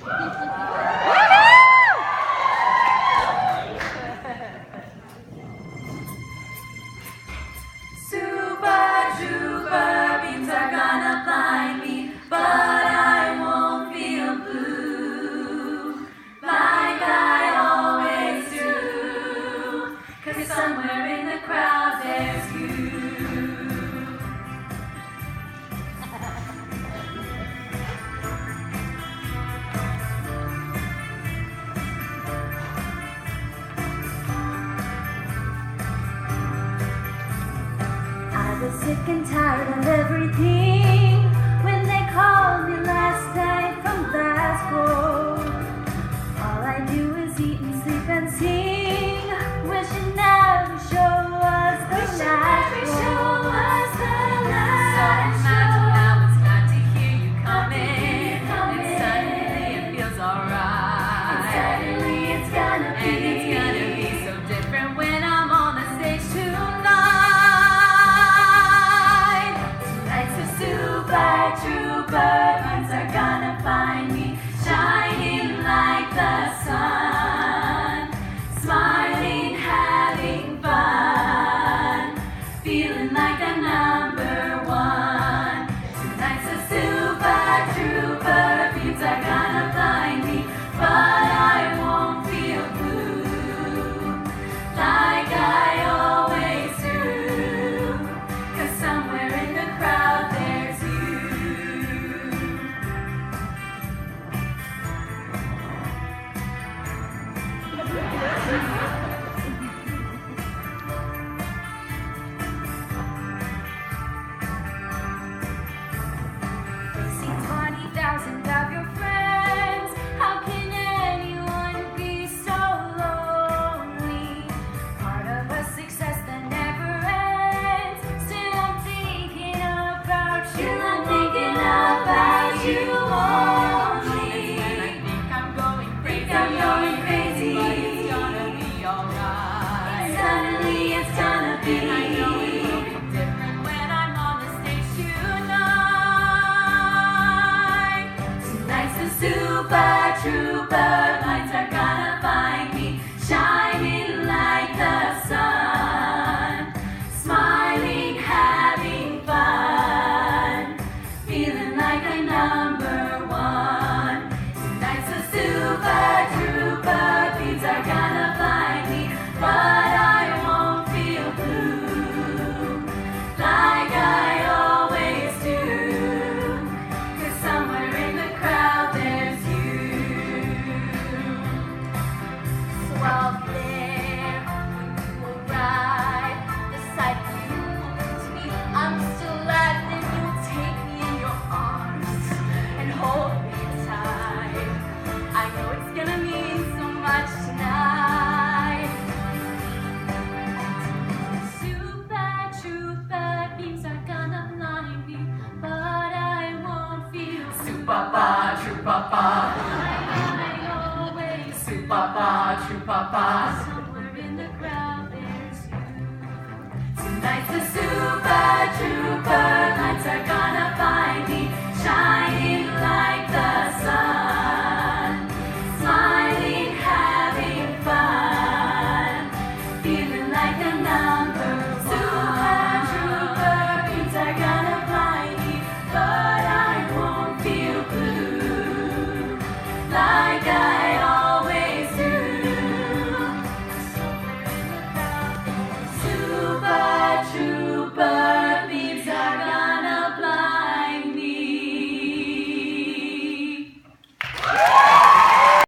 Super duper beams are gonna blind me, but I won't feel blue like I always do. 'Cause somewhere in the crowd there's you. I was sick and tired of everything when they called me last night from Glasgow. All I do is eat and sleep and sing, wishing that we show us the last show. So imagine now it's not to hear you coming, and suddenly it feels alright. And suddenly it's gonna be, and it's gonna be so different when I'm on the stage tonight. Super trooper beams are gonna find me shining like the sun, smiling, having fun, feeling like a number one. Tonight's a super trooper beams are gonna find me, but I won't feel blue like I always do. 'Cause somewhere in the crowd there's you. Facing 20,000 of your friends, how can anyone be so lonely? Part of a success that never ends. Still I'm thinking about you. Still I'm thinking about you only. And I think I'm going crazy. But it's gonna be alright. Suddenly it's gonna be. And I know it will be different when I'm on the stage tonight. Tonight's the super trooper lights are gonna find me shining like the sun, smiling, having fun, feeling like a number one. Tonight's the super trooper beams are gonna find me, but I won't feel blue like I always do. 'Cause somewhere in the crowd there's you. So out there when you arrive, the sight of you to me, I'm still alive. Then you'll take me in your arms and hold me tight. I know it's gonna mean so much tonight. Super trooper beams are gonna blind me, but I won't feel super trooper. I always super trooper. Somewhere in the crowd there's you. Tonight's the super trooper lights are gonna find me shining like the sun, smiling, having fun, feeling like a number one. Super trooper beams are gonna find me, but I won't feel blue like